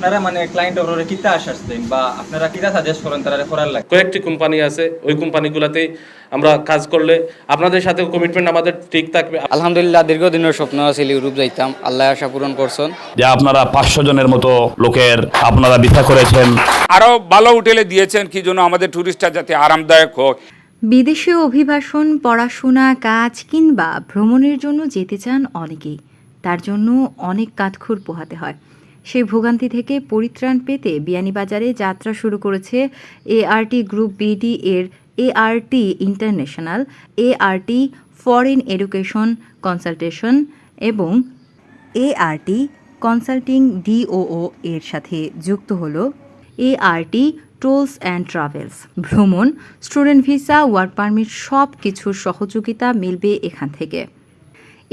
আপনারা মানে ক্লায়েন্ট ওরে কিতা আসাছেন বা আপনারা কিতা সাজেস্ট করেন তারা করার লাগে? কয়েকটি কোম্পানি আছে, ওই কোম্পানিগুলোতেই আমরা কাজ করলে আপনাদের সাথে কমিটমেন্ট আমাদের ঠিক থাকবে। আলহামদুলিল্লাহ, দীর্ঘদিনের স্বপ্ন ছিল ইউরোপ যাইতাম, আল্লাহ আশা পূরণ করছেন। যে আপনারা 500 জনের মতো লোকের আপনারা ভিসা করেছেন, আরো ভালো হোটেলে দিয়েছেন কি জন্য আমাদের টুরিস্টরা যাতে আরামদায়ক হোক। বিদেশে অভিবাসন, পড়াশোনা, কাজ কিংবা ভ্রমণের জন্য যেতে চান অনেকেই। তার জন্য অনেক কাঠখড় পোহাতে হয়। সেই ভোগান্তি থেকে পরিত্রাণ পেতে বিয়ানীবাজারে যাত্রা শুরু করেছে এআরটি গ্রুপ বিডি এর ART international, ART foreign education consultation এবং এআরটি কনসাল্টিং ডিওও এর সাথে যুক্ত হল এআরটি ট্যুরস অ্যান্ড ট্রাভেলস। ভ্রমণ, স্টুডেন্ট ভিসা, ওয়ার্ক পারমিট সব কিছুর সহযোগিতা মিলবে এখান থেকে।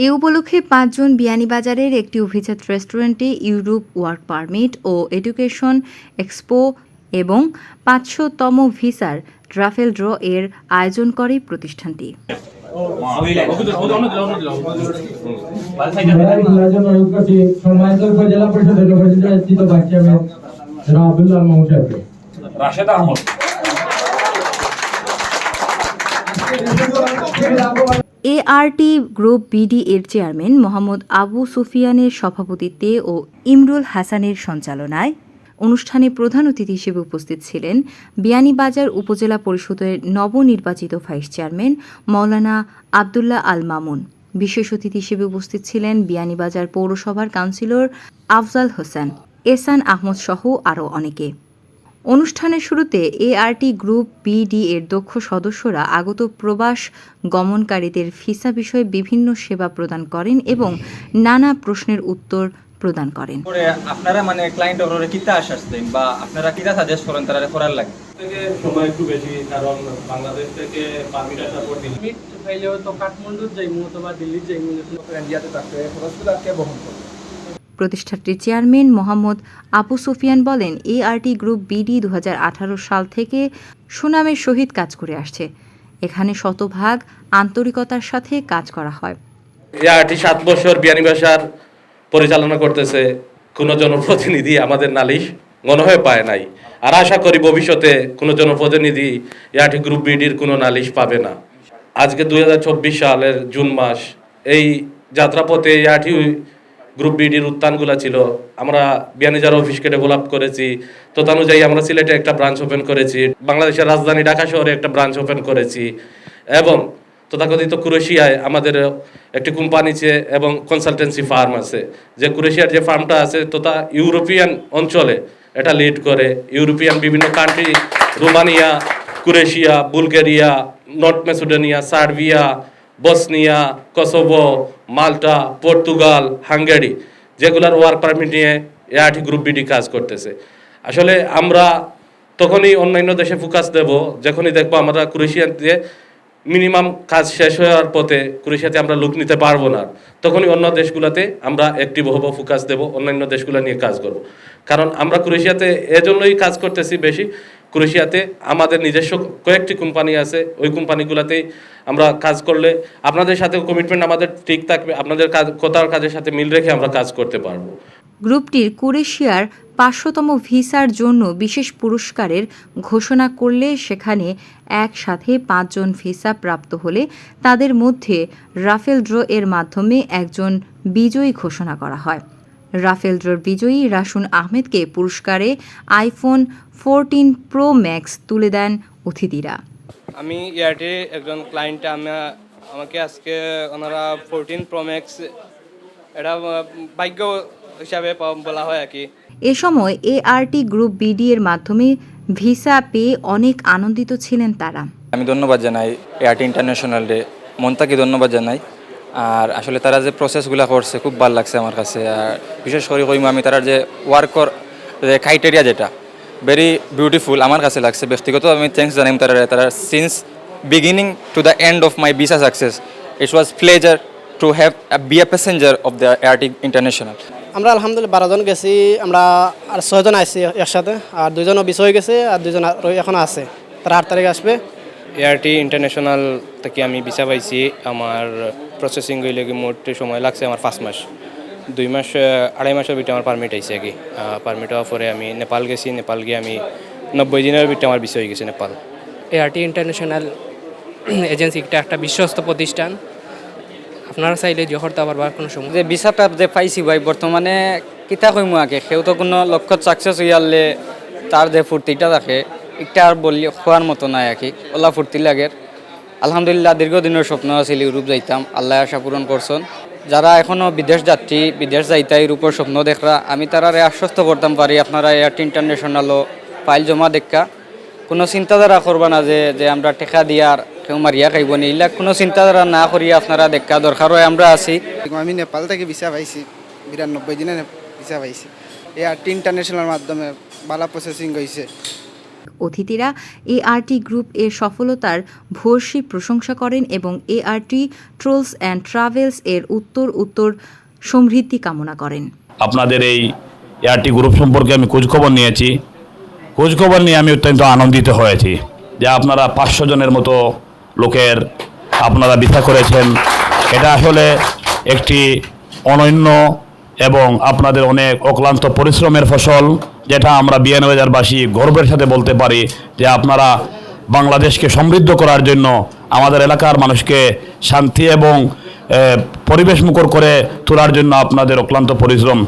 এ উপলক্ষে 5 জন বিয়ানীবাজারের একটি অভিজাত রেস্টুরেন্টে ইউরোপ ওয়ার্ক পারমিট ও এডুকেশন এক্সপো এবং 500তম ভিসার ট্রাভেল ড্র এর আয়োজন করে প্রতিষ্ঠানটি। Rashed Ahmed. ART group BD এর চেয়ারম্যান মোহাম্মদ আবু সুফিয়ানের সভাপতিত্বে ও ইমরুল হাসানের সঞ্চালনায় অনুষ্ঠানে প্রধান অতিথি হিসেবে উপস্থিত ছিলেন বিয়ানীবাজার উপজেলা পরিষদের নবনির্বাচিত ভাইস চেয়ারম্যান মাওলানা আবদুল্লাহ আল মামুন। বিশেষ অতিথি হিসেবে উপস্থিত ছিলেন বিয়ানীবাজার পৌরসভার কাউন্সিলর আফজাল হোসেন, এহসান আহমদ সহ আরও অনেকে। অনুষ্ঠানের শুরুতে এআরটি গ্রুপ বিডি এর দক্ষ সদস্যরা আগত প্রবাস গমনকারীদের ভিসা বিষয়ে বিভিন্ন সেবা প্রদান করেন এবং নানা প্রশ্নের উত্তর প্রদান করেন। পরে আপনারা মানে ক্লায়েন্ট ওরে কিতা আসাছেন বা আপনারা কিতা সাজেস্ট করেন তারা করার লাগে? থেকে সময় একটু বেশি, কারণ বাংলাদেশ থেকে পারমিট আসার পর দিল্লি ফাইলেও তো কাঠমান্ডু যাইমু অথবা দিল্লি যাইমু, ইন্ডিয়াতে থাকতে খরচগুলো কে বহন করবে? প্রতিষ্ঠানটির চেয়ারম্যান মোহাম্মদ আবু সুফিয়ান বলেন, এআরটি গ্রুপ বিডি 2018 সাল থেকে সুনামের সহিত কাজ করে আসছে। এখানে শতভাগ আন্তরিকতার সাথে কাজ করা হয়। এআরটি 7 বছর বিয়ানীবাজার পরিচালনা করতেছে, কোনো জনপ্রতিনিধি আমাদের নালিশ মনে হয় পায় নাই, আর আশা করি ভবিষ্যতে কোনো জনপ্রতিনিধি এআরটি গ্রুপ বিডির কোনো নালিশ পাবে না। আজকে 2024 সালের জুন মাস, এই যাত্রাপথে এআরটি গ্রুপ বিডির উত্থানগুলো ছিল। আমরা বিয়ানীবাজার অফিসকে ডেভেলপ করেছি, তদানুযায়ী আমরা সিলেটে একটা ব্রাঞ্চ ওপেন করেছি, বাংলাদেশের রাজধানী ঢাকা শহরে একটা ব্রাঞ্চ ওপেন করেছি এবং তথাকথিত ক্রোয়েশিয়ায় আমাদের একটি কোম্পানি আছে এবং কনসালটেন্সি ফার্ম আছে। যে ক্রোয়েশিয়ার যে ফার্মটা আছে তথা ইউরোপিয়ান অঞ্চলে এটা লিড করে। ইউরোপিয়ান বিভিন্ন country, Romania, Croatia, Bulgaria, North Macedonia, Serbia, Bosnia, Kosovo, Malta, Portugal, Hungary, যেগুলোর ওয়ার্ক পারমিট নিয়ে এআরটি গ্রুপ বিডি কাজ করতেছে। আসলে আমরা তখনই অন্যান্য দেশে ফোকাস দেব যখনই দেখবো আমরা ক্রোয়েশিয়াতে মিনিমাম কাজ শেষ হওয়ার পথে ক্রোয়েশিয়াতে আমরা লুক নিতে পারবো না, তখনই অন্য দেশগুলোতে আমরা অ্যাক্টিভ হব, ফোকাস দেব, অন্যান্য দেশগুলো নিয়ে কাজ করব। কারণ আমরা ক্রোয়েশিয়াতে এজন্যই কাজ করতেছি বেশি, ক্রোয়েশিয়াতে আমাদের নিজস্ব কয়েকটি কোম্পানি আছে, ওই কোম্পানিগুলোতেই আমরা কাজ করলে আপনাদের সাথে কমিটমেন্ট আমাদের ঠিক থাকবে, আপনাদের কথার কাজের সাথে মিল রেখে আমরা কাজ করতে পারবো। গ্রুপটির ক্রোয়েশিয়ার 500তম ভিসার জন্য বিশেষ পুরস্কারের ঘোষণা করলে সেখানে একসাথে 5 জন ভিসা প্রাপ্ত হলে তাদের মধ্যে রাফেল ড্র এর মাধ্যমে একজন বিজয়ী ঘোষণা করা হয়। রাফেল ড্রর বিজয়ী রাসুন আহমেদকে পুরস্কারে আইফোন 14 প্রো ম্যাক্স তুলে দেন অতিথিরা। আমি এআরটির একজন ক্লায়েন্ট, আমাকে আজকে ওনারা 14 প্রো ম্যাক্স এটা ভাগ্য হিসাবে বলা হয় আর কি। এ সময় এআরটি গ্রুপ বিডি এর মাধ্যমে ভিসা পেয়ে অনেক আনন্দিত ছিলেন তারা। আমি ধন্যবাদ জানাই এআরটি ইন্টারন্যাশনাল ডে, মন থেকে ধন্যবাদ জানাই। আর আসলে তারা যে প্রসেসগুলো করছে খুব ভালো লাগছে আমার কাছে। আর বিশেষ করে কইম আমি তারা যে ওয়ার্কর যে ক্রাইটেরিয়া যেটা ভেরি বিউটিফুল আমার কাছে লাগছে। ব্যক্তিগত আমি থ্যাঙ্কস জানাই তারা since beginning to the end of my visa success it was pleasure to have be a passenger of the ART international. আমরা আলহামদুলিল্লাহ 12 জন গেছি, আমরা আর 6 জন আসছি একসাথে, আর 2 জন অফিস হয়ে গেছে আর 2 জন এখনো আছে, তারা 8 তারিখে আসবে। এআরটি ইন্টারন্যাশনাল থেকে আমি ভিসা পাইছি, আমার প্রসেসিং হইলে মোট সময় লাগছে আমার 5 মাস। 2 মাস 2.5 মাসের ভিতরে আমার পারমিট আইছে আর কি। পারমিট হওয়ার পরে আমি নেপাল গেছি, নেপাল গিয়ে আমি 90 দিনের ভিতরে আমার ভিসা হয়ে গেছে নেপাল। এআরটি ইন্টারন্যাশনাল এজেন্সি একটা বিশ্বস্ত প্রতিষ্ঠান, আপনারা চাইলে জয় করতে পারবার কোনো সময়। যে ভিসাটা যে পাইছি ভাই বর্তমানে কিতা কইমু আগে সেও তো কোনো লক্ষ্য সাকসেস হইয়ালে তার যে ফুর্তিটা থাকে একটা আর বলি খোয়ার মতো নাই আর কি, ওলা ফুর্তি লাগে। আলহামদুলিল্লাহ দীর্ঘদিনের স্বপ্ন আছিল ইউরোপ যাইতাম, আল্লাহ আশা পূরণ করছেন। যারা এখনও বিদেশ যাত্রী, বিদেশ যাইতা ইউরোপের স্বপ্ন দেখরা, আমি তারারে আশ্বস্ত করতাম পারি আপনারা এআরটি ইন্টারন্যাশনালও ফাইল জমা দেখা কোনো চিন্তাধারা করবা না যে আমরা টেকা দিয়ার কেউ মারিয়া খাইব নি, ইলা কোনো চিন্তাধারা না করিয়া আপনারা দেখা দরকার হয় আমরা আছি। আমি নেপাল থেকে ভিসা পাইছি, 92 দিনে ভিসা পাইছি। এআরটি ইন্টারন্যাশনাল মাধ্যমে ভালো প্রসেসিং হয়েছে। অতিথিরা এআরটি গ্রুপ এর সফলতার ভূয়সী প্রশংসা করেন এবং এআরটি ট্যুরস অ্যান্ড ট্রাভেলস এর উত্তর সমৃদ্ধি কামনা করেন। আপনাদের এই এআরটি গ্রুপ সম্পর্কে আমি খোঁজখবর নিয়েছি। খোঁজখবর নিয়ে আমি অত্যন্ত আনন্দিত হয়েছি যে আপনারা 500 জনের মতো লোকের আপনারা ভিসা করেছেন। এটা আসলে একটি অনন্য এবং আপনাদের অনেক অক্লান্ত পরিশ্রমের ফসল, যেটা আমরা বিয়ানীবাজারবাসী গর্বের সাথে বলতে পারি যে আপনারা বাংলাদেশকে সমৃদ্ধ করার জন্য, আমাদের এলাকার মানুষকে শান্তি এবং পরিবেশ মুখর করে তোলার জন্য আপনাদের অক্লান্ত পরিশ্রম।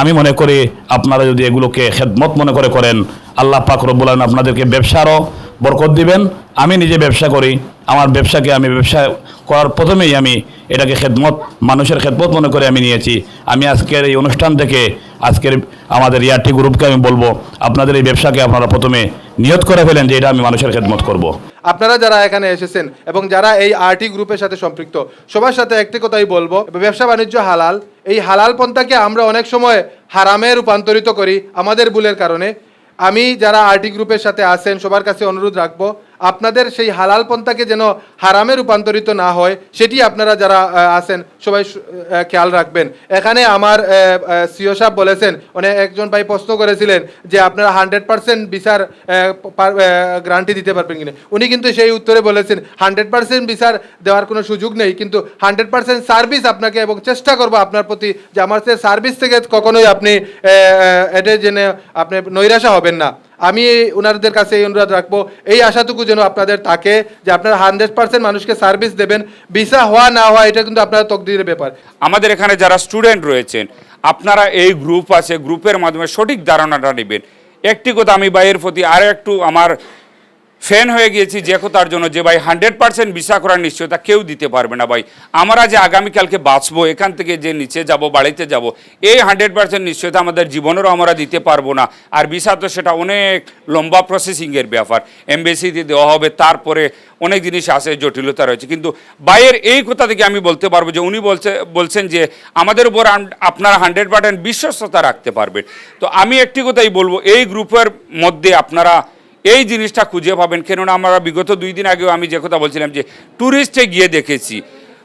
আমি মনে করি আপনারা যদি এগুলোকে খেদমত মনে করে করেন, আল্লাহ পাক রব্বুল আলামিন আপনাদেরকে ব্যবসারও বরকত দিবেন। আমি নিজে ব্যবসা করি, আমার ব্যবসাকে আমি ব্যবসা করার প্রথমেই আমি এটাকে খেদমত, মানুষের খেদমত মনে করে আমি নিয়েছি। আমি আজকের এই অনুষ্ঠান থেকে আজকের আমাদের এআরটি গ্রুপকে আমি বলবো, আপনাদের এই ব্যবসাকে আপনারা প্রথমে নিয়ত করে ফেলেন যে এটা আমি মানুষের খেদমত করব। আপনারা যারা এখানে এসেছেন এবং যারা এই আরটি গ্রুপের সাথে সম্পৃক্ত, সবার সাথে একটি কথাই বলবো, ব্যবসা বাণিজ্য হালাল। এই হালাল পন্থাকে আমরা অনেক সময় হারামে রূপান্তরিত করি আমাদের ভুলের কারণে। আমি যারা আরটি গ্রুপের সাথে আছেন সবার কাছে অনুরোধ রাখবো, আপনাদের সেই হালাল পন্থাকে যেন হারামে রূপান্তরিত না হয়, সেটি আপনারা যারা আছেন সবাই খেয়াল রাখবেন। এখানে আমার সিও সাহেব বলেছেন, একজন ভাই প্রশ্ন করেছিলেন যে আপনারা 100% ভিসার গ্যারান্টি দিতে পারবেন কিনা। উনি কিন্তু সেই উত্তরে বলেছেন 100% ভিসার দেওয়ার কোনো সুযোগ নেই, কিন্তু 100% সার্ভিস আপনাকে, এবং চেষ্টা করবো আপনার প্রতি যে আমার সার্ভিস থেকে কখনোই আপনি এটা জেনে আপনি নৈরাশা হবেন না। আমি ওনাদের কাছে এই অনুরোধ রাখবো, এই আশাটুকু যেন আপনাদের থাকে যে আপনারা 100% মানুষকে সার্ভিস দেবেন। ভিসা হওয়া না হওয়া এটা কিন্তু আপনার তকদিরের ব্যাপার। আমাদের এখানে যারা স্টুডেন্ট রয়েছেন, আপনারা এই গ্রুপ আছে, গ্রুপের মাধ্যমে সঠিক ধারণাটা নেবেন। একটি কথা আমি ভাইয়ের প্রতি আরও একটু আমার ফ্যান হয়ে গিয়েছি যে কথার জন্য, যে ভাই 100% ভিসা করার নিশ্চয়তা কেউ দিতে পারবে না। ভাই আমরা যে আগামীকালকে বাঁচবো, এখান থেকে যে নিচে যাব, বাড়িতে যাব, এই 100% নিশ্চয়তা আমাদের জীবনেরও আমরা দিতে পারবো না। আর ভিসা তো সেটা অনেক লম্বা প্রসেসিংয়ের ব্যাপার, এমবেসিতে দেওয়া হবে, তারপরে অনেক জিনিস আছে, জটিলতা রয়েছে। কিন্তু ভাইয়ের এই কথা থেকে আমি বলতে পারবো যে উনি বলছেন যে আমাদের উপর আপনারা 100% বিশ্বস্ততা রাখতে পারবেন। তো আমি একটি কথাই বলবো, এই গ্রুপের মধ্যে আপনারা এই জিনিসটা খুঁজে পাবেন। কেননা আমরা বিগত 2 দিন আগেও আমি যে কথা বলছিলাম যে ট্যুরিস্টে গিয়ে দেখেছি,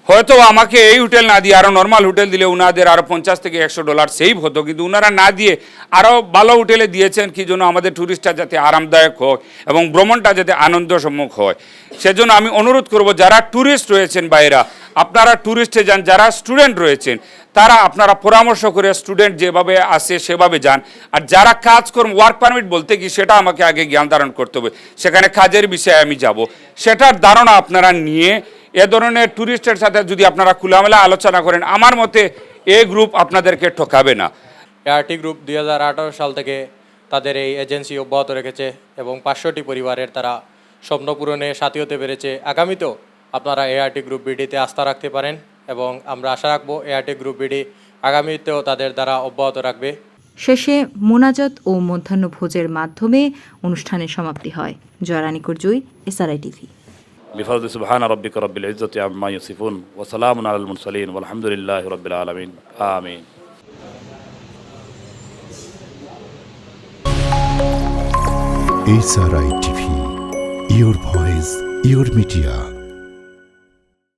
হয়তো আমাকে এই হোটেল না দিয়ে আরও নর্মাল হোটেল দিলে ওনাদের আরও $50 থেকে $100 সেভ হতো, কিন্তু ওনারা না দিয়ে আরও ভালো হোটেলে দিয়েছেন কি জন্য আমাদের ট্যুরিস্টটা যাতে আরামদায়ক হয় এবং ভ্রমণটা যাতে আনন্দসম্মুখ হয়। সেজন্য আমি অনুরোধ করব, যারা ট্যুরিস্ট রয়েছেন বাইরা, আপনারা ট্যুরিস্টে যান। যারা স্টুডেন্ট রয়েছেন তারা আপনারা পরামর্শ করে স্টুডেন্ট যেভাবে আসে সেভাবে যান। আর যারা কাজকর্ম, ওয়ার্ক পারমিট বলতে কি সেটা আমাকে আগে জ্ঞান ধারণ করতে হবে, সেখানে কাজের বিষয়ে আমি যাব, সেটার ধারণা আপনারা নিয়ে এ ধরনের ট্যুরিস্টের সাথে যদি আপনারা খোলামেলা আলোচনা করেন, আমার মতে এই গ্রুপ আপনাদেরকে ঠকাবে না। এআরটি গ্রুপ 2018 সাল থেকে তাদের এই এজেন্সি অব্যাহত রেখেছে এবং 500টি পরিবারের তারা স্বপ্ন পূরণে সাথী হতে পেরেছে। আগামীতেও আপনারা এআরটি গ্রুপ বিডিতে আস্থা রাখতে পারেন এবং আমরা আশা রাখবো এআরটি গ্রুপ বিডি আগামীতেও তাদের দ্বারা অব্যাহত রাখবে। শেষে মোনাজাত ও মধ্যাহ্নভোজের মাধ্যমে অনুষ্ঠানের সমাপ্তি হয়। জয়রানী কুরজুই, এসআরআই টিভি। বিফাদলি সুবহান রাব্বিকা রাব্বিল ইজ্জাতি আম্মা ইয়াসিফুন ওয়া সালামুন আলাল মুরসালিন ওয়াল হামদুলিল্লাহি রাব্বিল আলামিন। আমিন। SRI TV, your voice, your media.